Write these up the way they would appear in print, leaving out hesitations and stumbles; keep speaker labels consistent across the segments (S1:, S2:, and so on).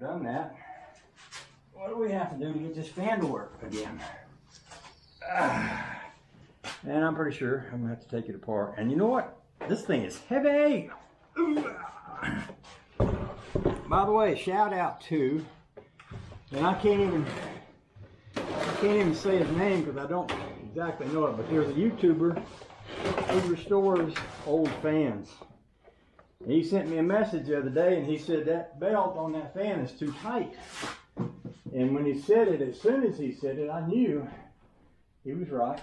S1: done that, what do we have to do to get this fan to work again? And I'm pretty sure I'm gonna have to take it apart. And you know what? This thing is heavy. By the way, shout out to, and I can't even say his name because I don't exactly know it, but there's a YouTuber who restores old fans. He sent me a message the other day and he said that belt on that fan is too tight. And when he said it, as soon as he said it, I knew he was right.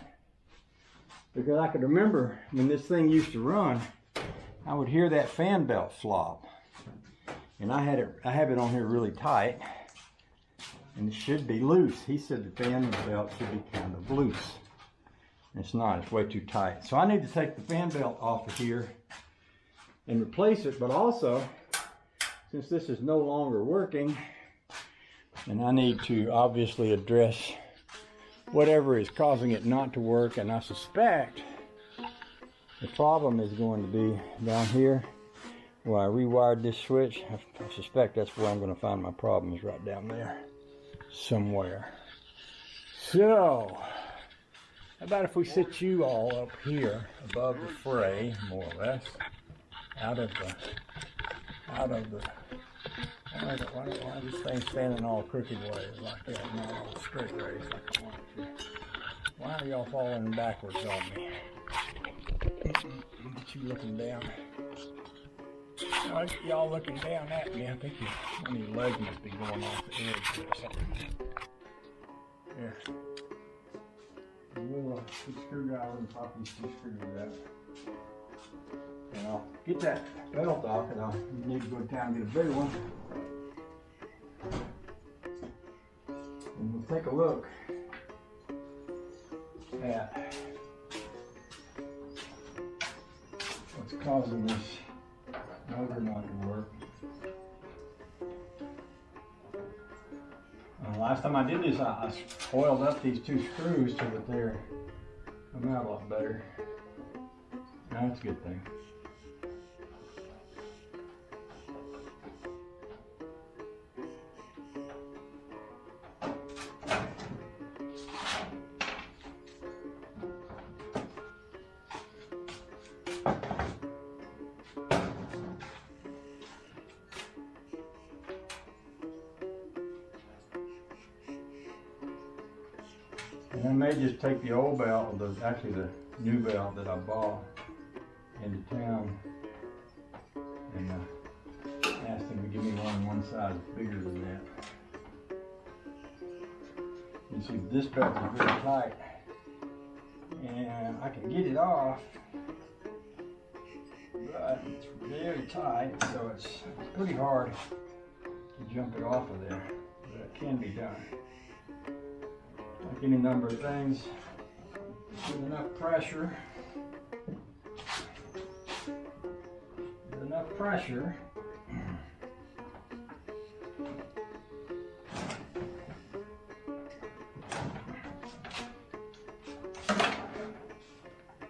S1: Because I could remember when this thing used to run, I would hear that fan belt flop. And I have it on here really tight. And it should be loose. He said the fan belt should be kind of loose. It's not, it's way too tight. So I need to take the fan belt off of here and replace it, but also, since this is no longer working, and I need to obviously address whatever is causing it not to work, and I suspect the problem is going to be down here where I rewired this switch. I suspect that's where I'm going to find my problem, is right down there somewhere. So, how about if we sit you all up here above the fray, more or less, out of the, why is this thing standing all crooked ways like that, not all straight ways like I want it to? Why are y'all falling backwards on me? Get you looking down. Y'all looking down at me. I think one of your legs must be going off the edge or something. Here. We'll put the screwdriver and pop these two screws out. And I'll get that belt off, and I'll need to go to town and get a bigger one. And we'll take a look at what's causing this motor not to work. Last time I did this, I oiled up these two screws so that they're come out a lot better. Now that's a good thing. And I may just take the old belt, or actually the new belt that I bought into town, and ask them to give me one size bigger than that. You see, this belt is very tight, and I can get it off, but it's very tight, so it's pretty hard to jump it off of there, but it can be done. Like any number of things, with enough pressure,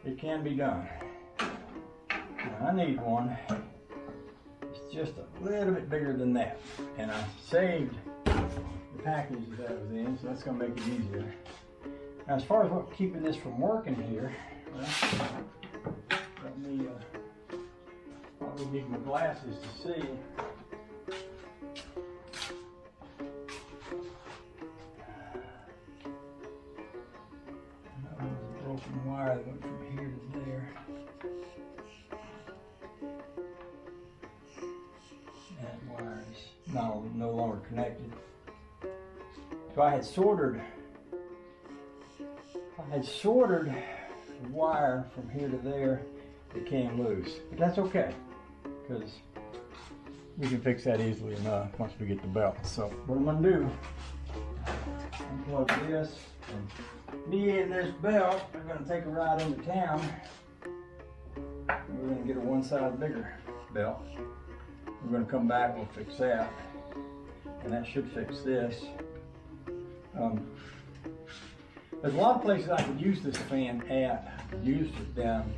S1: it can be done. Now I need one that's just a little bit bigger than that, and I saved the package that was in, so that's going to make it easier. Now, as far as what keeping this from working here, well, let me probably need my glasses to see. That was a broken wire that went from here to there. That wire is no longer connected. If I had soldered the wire from here to there, it came loose. But that's okay, because we can fix that easily enough once we get the belt. So what I'm going to do, unplug this, and me and this belt are going to take a ride into town. We're going to get a one size bigger belt. We're going to come back, we'll fix that, and that should fix this. There's a lot of places I could use this fan at. I've used it down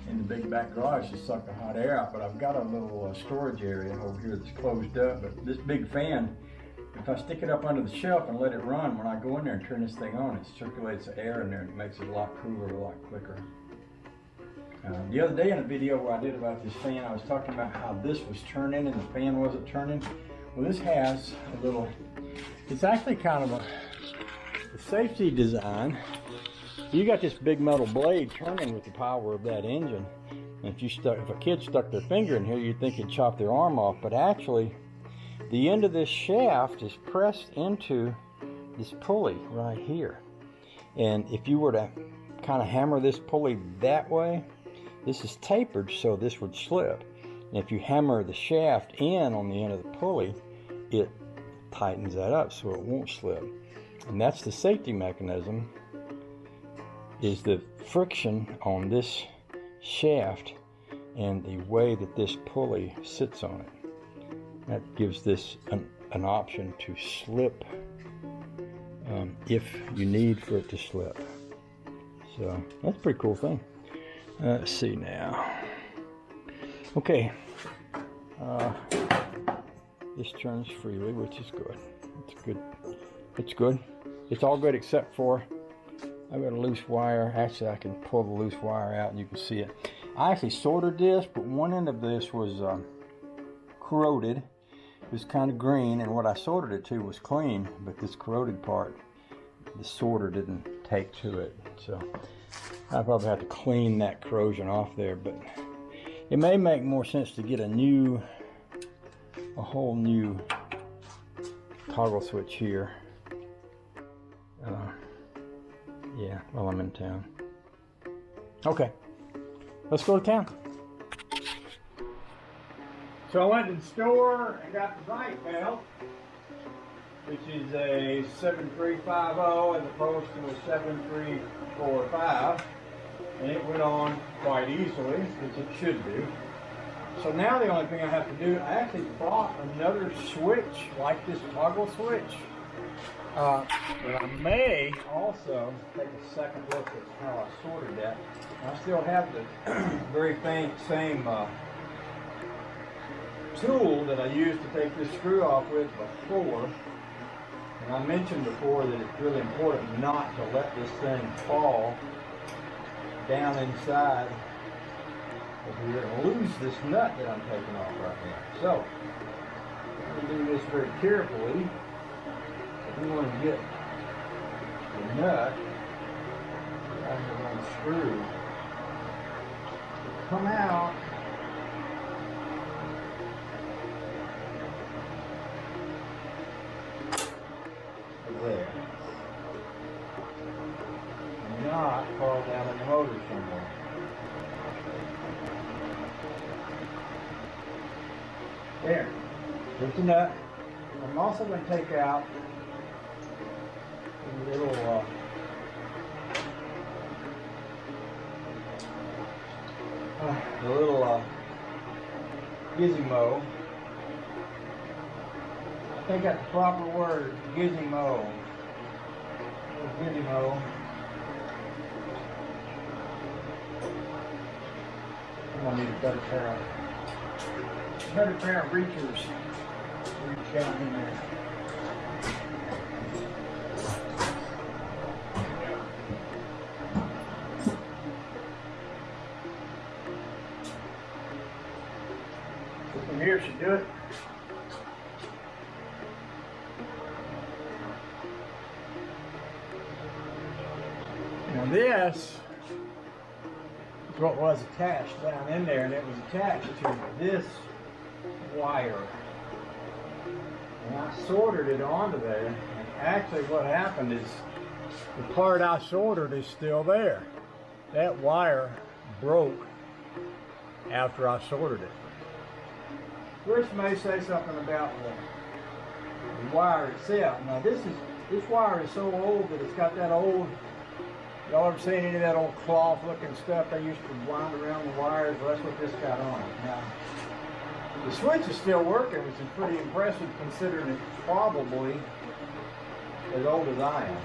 S1: in the big back garage to suck the hot air out, but I've got a little storage area over here that's closed up. But this big fan if I stick it up under the shelf and let it run, when I go in there and turn this thing on, it circulates the air in there and it makes it a lot cooler, a lot quicker. The other day in a video where I did about this fan, I was talking about how this was turning and the fan wasn't turning. Well, this has a little, it's actually kind of a safety design. You got this big metal blade turning with the power of that engine. And if a kid stuck their finger in here, you'd think it'd chop their arm off. But actually, the end of this shaft is pressed into this pulley right here. And if you were to kind of hammer this pulley that way, this is tapered so this would slip. And if you hammer the shaft in on the end of the pulley, it tightens that up so it won't slip. And that's the safety mechanism, is the friction on this shaft and the way that this pulley sits on it. That gives this an option to slip if you need for it to slip. So that's a pretty cool thing. Let's see now. Okay. This turns freely, which is good. It's good. It's good. It's all good except for I've got a loose wire. Actually, I can pull the loose wire out and you can see it. I actually soldered this, but one end of this was corroded. It was kind of green, and what I soldered it to was clean, but this corroded part, the solder didn't take to it. So I probably have to clean that corrosion off there, but it may make more sense to get a whole new toggle switch here. Yeah, while I'm in town. Okay, let's go to town. So I went to the store and got the right belt, which is a 7350 as opposed to a 7345, and it went on quite easily, which it should do. So now the only thing I have to do, I actually bought another switch like this toggle switch. But I may also take a second look at how I sorted that. I still have the very same tool that I used to take this screw off with before. And I mentioned before that it's really important not to let this thing fall down inside, or you're going to lose this nut that I'm taking off right now. So, I'm going to do this very carefully. We want to get the nut out of the screw to come out there and not fall down in the motor somewhere. There, there's the nut. I'm also going to take out the little gizmo. I think that's the proper word, gizmo. Gizmo. I'm gonna need a better pair of reachers. Reach down in there. From here should do it. Now this is what was attached down in there, and it was attached to this wire. And I soldered it onto there, and actually what happened is the part I soldered is still there. That wire broke after I soldered it. Which may say something about the wire itself. Now this wire is so old that it's got that old, y'all ever seen any of that old cloth looking stuff they used to wind around the wires? Well, that's what this got on it. Now, the switch is still working, which is pretty impressive considering it's probably as old as I am.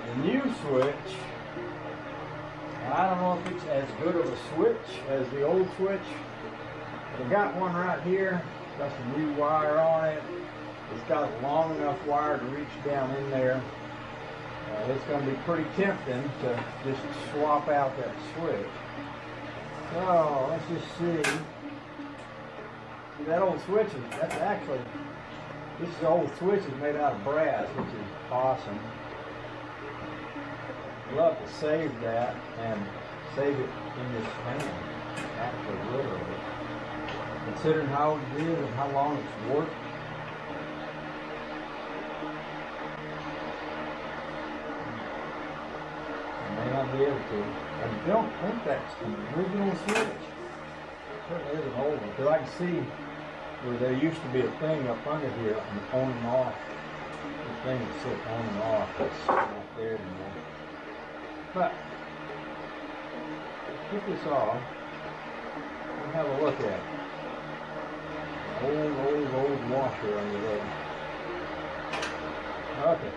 S1: The new switch, I don't know if it's as good of a switch as the old switch. I've got one right here, got some new wire on it. It's got a long enough wire to reach down in there. It's going to be pretty tempting to just swap out that switch. So let's just see. That old switch that's actually, this is old switch is made out of brass, which is awesome. I'd love to save that and save it in this fan, actually, literally. Considering how old it is and how long it's worked. I may not be able to. I don't think that's the original switch. It certainly is an old one, because I can see where there used to be a thing up under here, on and off. The thing that sits on and off, that's not there anymore. But, let's get this off and have a look at it. Old washer under there. Okay.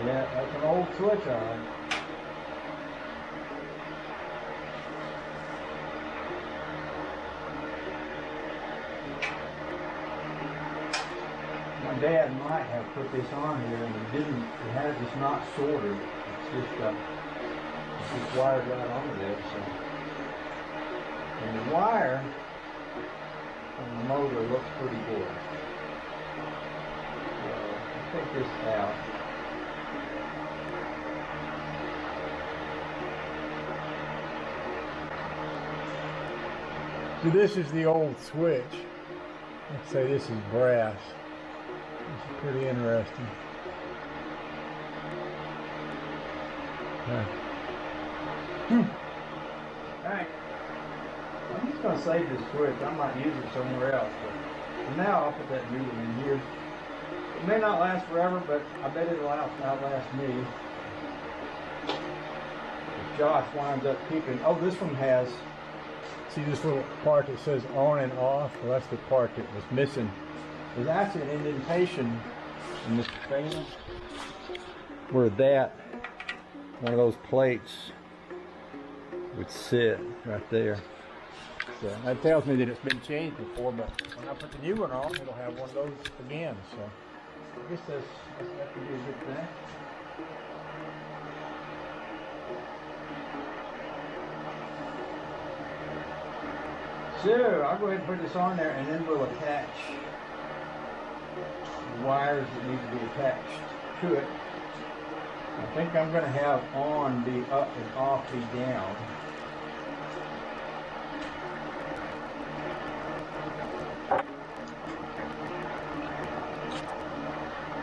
S1: Yeah, that's an old switch on it. My dad might have put this on here and he didn't. He had this not sorted. It's just wired right onto there. So, and the wire on the motor looks pretty good. So I'll take this out. So this is the old switch. Let's say this is brass. This is pretty interesting. Alright. I'm just going to save this switch. I might use it somewhere else. But for now, I'll put that new one in here. It may not last forever, but I bet it'll outlast me. If Josh winds up keeping... Oh, this one has... See this little part that says on and off? Well, that's the part that was missing. There's actually an indentation in this fan where that, one of those plates would sit right there. So that tells me that it's been changed before, but when I put the new one on, it'll have one of those again. So I guess that could be a good thing. So I'll go ahead and put this on there, and then we'll attach the wires that need to be attached to it. I think I'm going to have on be up and off be down.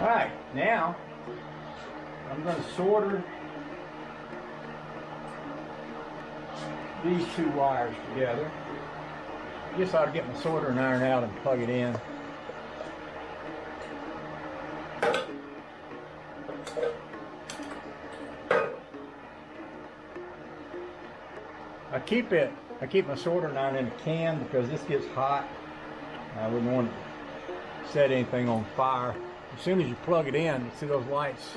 S1: Alright, now I'm going to solder these two wires together. I guess I ought to get my soldering iron out and plug it in. I keep my soldering iron in a can because this gets hot. I wouldn't want to set anything on fire. As soon as you plug it in, you see those lights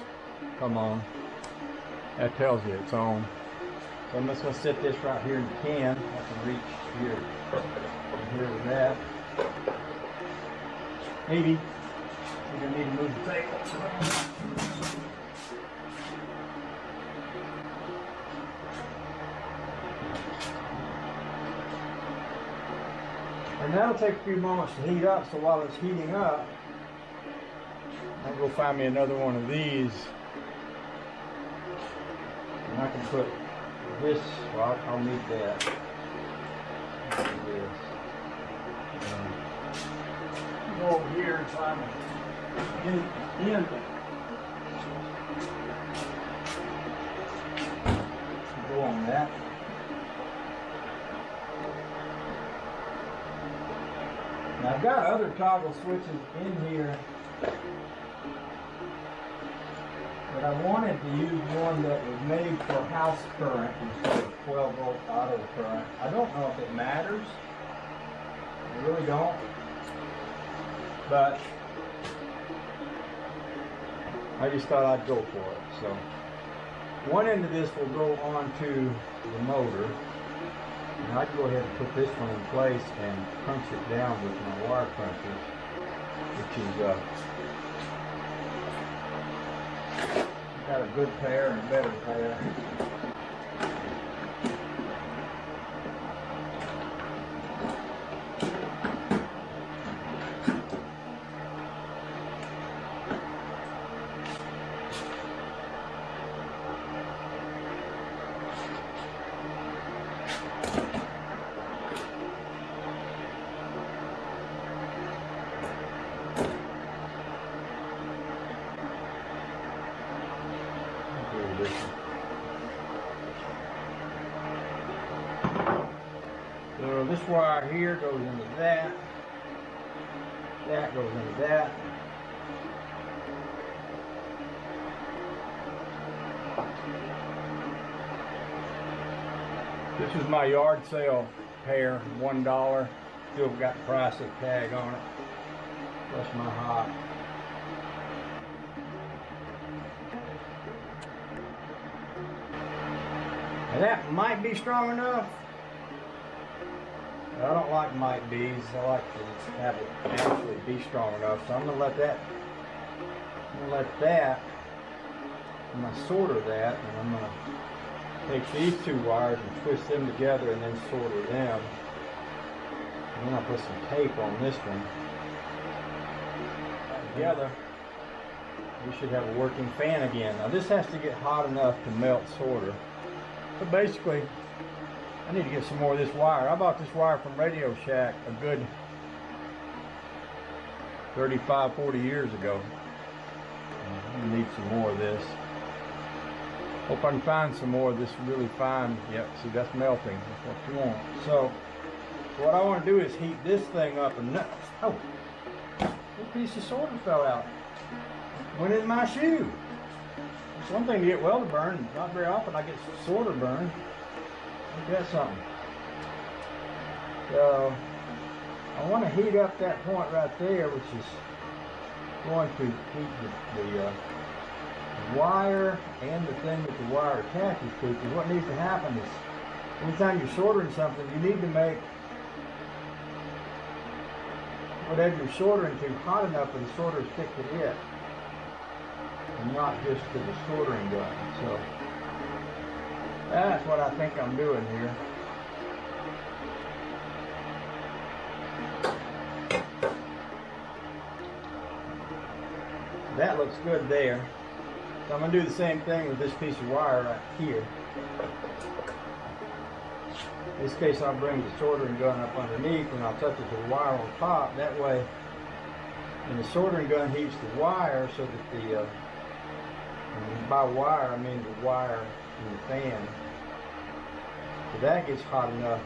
S1: come on. That tells you it's on. So I'm just going to set this right here in the can. I can reach here. Here with that. Maybe we're going to need to move the table. And that'll take a few moments to heat up, so while it's heating up, I'll go find me another one of these. And I can put this, well, I'll need that. Go over here and find the end. Go on that. Now I've got other toggle switches in here, but I wanted to use one that was made for house current instead of 12-volt auto current. I don't know if it matters. I really don't. But I just thought I'd go for it. So one end of this will go onto the motor. And I can go ahead and put this one in place and punch it down with my wire puncher. If which is got a good pair and a better pair. So this wire here goes into that. That goes into that. This is my yard sale pair, $1. Still got the price of the tag on it. Plus my hot. And that might be strong enough. I don't like might be's. I like to have it actually be strong enough. So I'm gonna let that. I'm gonna solder that, and I'm gonna take these two wires and twist them together, and then solder them. And then I'll put some tape on this one. Together, we should have a working fan again. Now this has to get hot enough to melt solder. But basically, I need to get some more of this wire. I bought this wire from Radio Shack a good 35, 40 years ago. I need some more of this. Hope I can find some more of this really fine. Yep, see, that's melting. That's what you want. So what I want to do is heat this thing up and oh, this piece of solder fell out. Went in my shoe. It's one thing to get welder burn. Not very often I get solder burn. Ain't that something? So I want to heat up that point right there, which is going to heat the wire and the thing that the wire attaches to. Because what needs to happen is, anytime you're soldering something, you need to make whatever you're soldering to hot enough for the solder to stick to it, and not just to the soldering gun. So that's what I think I'm doing here. That looks good there. So I'm going to do the same thing with this piece of wire right here. In this case, I'll bring the soldering gun up underneath and I'll touch it to the wire on top. That way, when the soldering gun heats the wire, so that the, and by wire I mean the wire in the fan, so that gets hot enough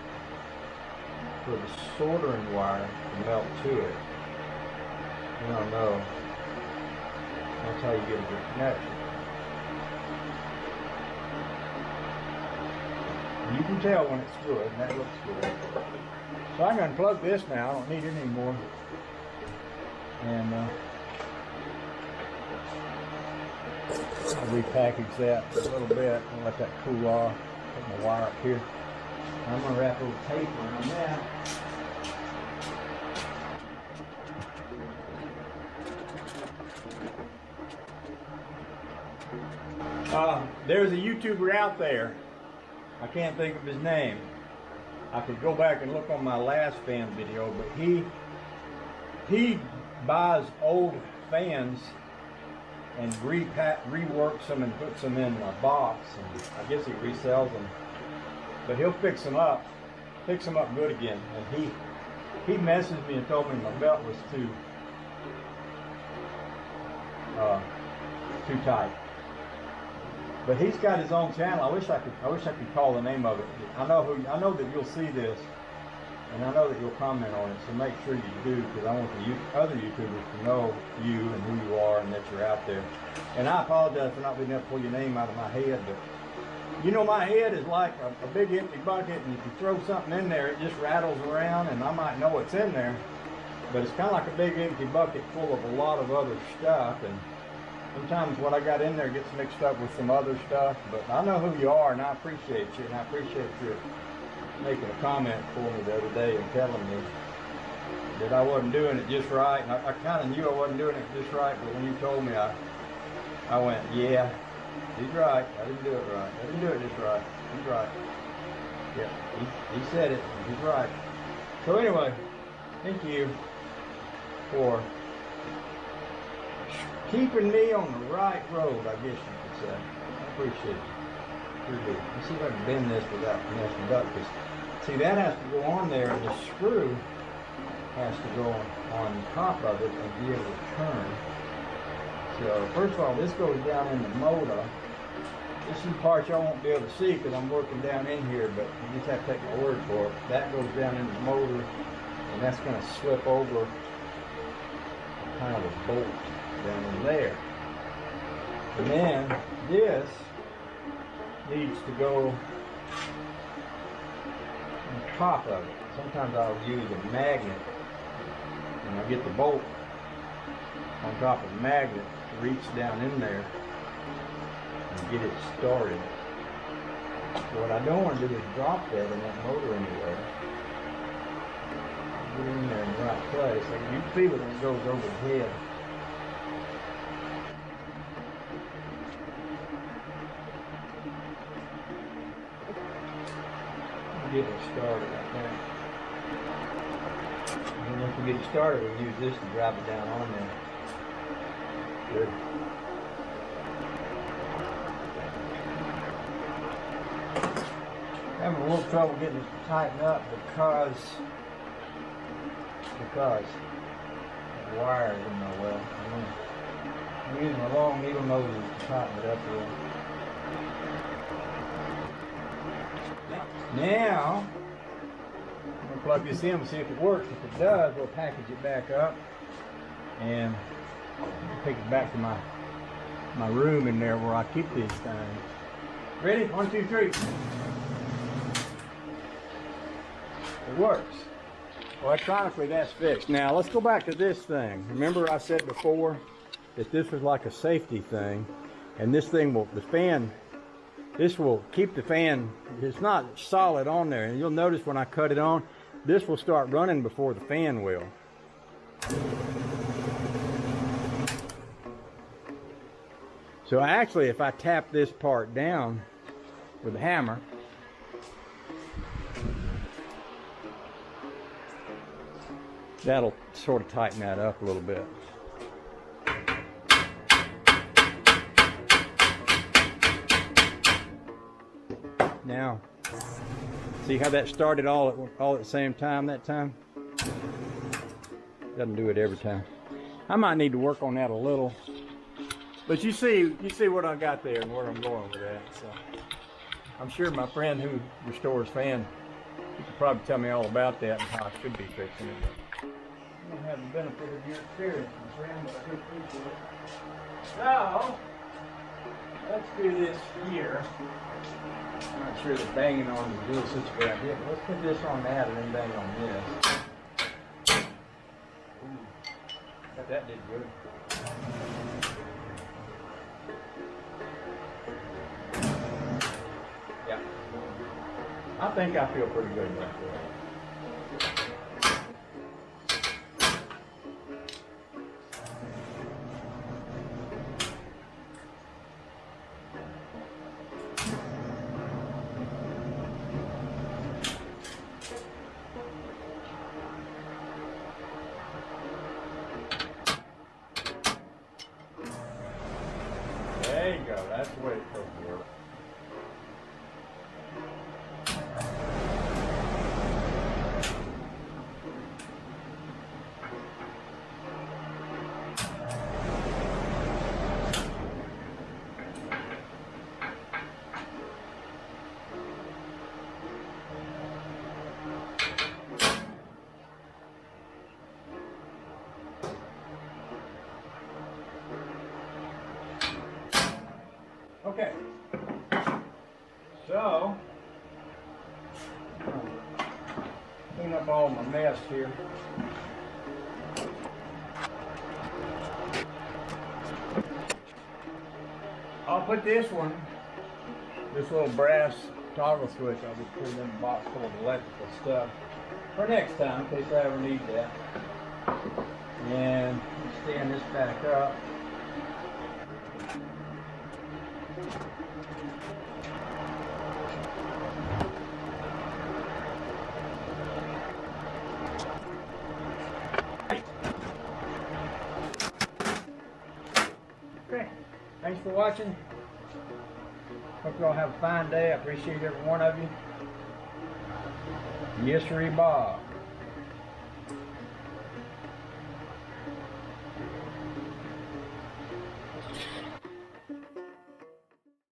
S1: for the soldering wire to melt to it. I don't know. That's how you get a good connection. You can tell when it's good, and that looks good. So I'm going to unplug this now. I don't need it anymore. And I'll repackage that a little bit and let that cool off. Put my wire up here. I'm going to wrap a little tape around that. There's a YouTuber out there. I can't think of his name. I could go back and look on my last fan video, but he buys old fans and reworks them and puts them in a box, and I guess he resells them. But he'll fix them up good again. And he messaged me and told me my belt was too tight. But he's got his own channel. I wish I could call the name of it. I know that you'll see this, and I know that you'll comment on it. So make sure you do, because I want the other YouTubers to know you and who you are and that you're out there. And I apologize for not being able to pull your name out of my head, but you know, my head is like a big empty bucket, and if you throw something in there, it just rattles around, and I might know what's in there, but it's kind of like a big empty bucket full of a lot of other stuff, and sometimes what I got in there gets mixed up with some other stuff. But I know who you are, and I appreciate you, and I appreciate you making a comment for me the other day and telling me that I wasn't doing it just right, and I kind of knew I wasn't doing it just right, but when you told me, I went, yeah, he's right. I didn't do it right. I didn't do it just right. He's right. Yeah, he said it. He's right. So anyway, thank you for keeping me on the right road, I guess you could say. I appreciate it. Pretty good. Let's see if I can bend this without messing it up. Because, see, that has to go on there, and the screw has to go on top of it and be able to turn. So, first of all, this goes down in the motor. This is the part y'all won't be able to see because I'm working down in here, but you just have to take my word for it. That goes down in the motor, and that's going to slip over kind of a bolt down in there. And then this needs to go on top of it. Sometimes I'll use a magnet, and I'll get the bolt on top of the magnet to reach down in there and get it started. So what I don't want to do is drop that in that motor anywhere. Get it in there in the right place. So you can feel it when it goes over the head. Get it started like that. And then once we get it started, we'll use this to drive it down on there. Good. Having a little trouble getting it to tighten up because the wire isn't know well. I'm using a long needle nose to tighten it up a little. Now, I'm going to plug this in and see if it works. If it does, we'll package it back up and take it back to my room in there where I keep these things. Ready? 1, 2, 3. It works. Electronically, that's fixed. Now, let's go back to this thing. Remember I said before that this was like a safety thing, and this thing will, the fan, this will keep the fan, it's not solid on there, and you'll notice when I cut it on, this will start running before the fan will. So actually, if I tap this part down with a hammer, that'll sort of tighten that up a little bit. Now, see how that started all at the same time that time? Doesn't do it every time. I might need to work on that a little. But you see what I got there and where I'm going with that. So I'm sure my friend who restores fans, he could probably tell me all about that and how I should be fixing it. I don't have the benefit of your experience, my friend, but I do appreciate it. So, let's do this here. I'm not sure that banging on the do such a good idea, but let's put this on that and then bang on this. Ooh, that did good. Yeah. I think I feel pretty good about that. There you go, that's the way it's supposed to work. Okay, so clean up all my mess here. I'll put this little brass toggle switch, I'll be putting in the box full of electrical stuff for next time in case I ever need that. And stand this back up. Okay, thanks for watching. Hope you all have a fine day. I appreciate every one of you. Yes, sir, Bob.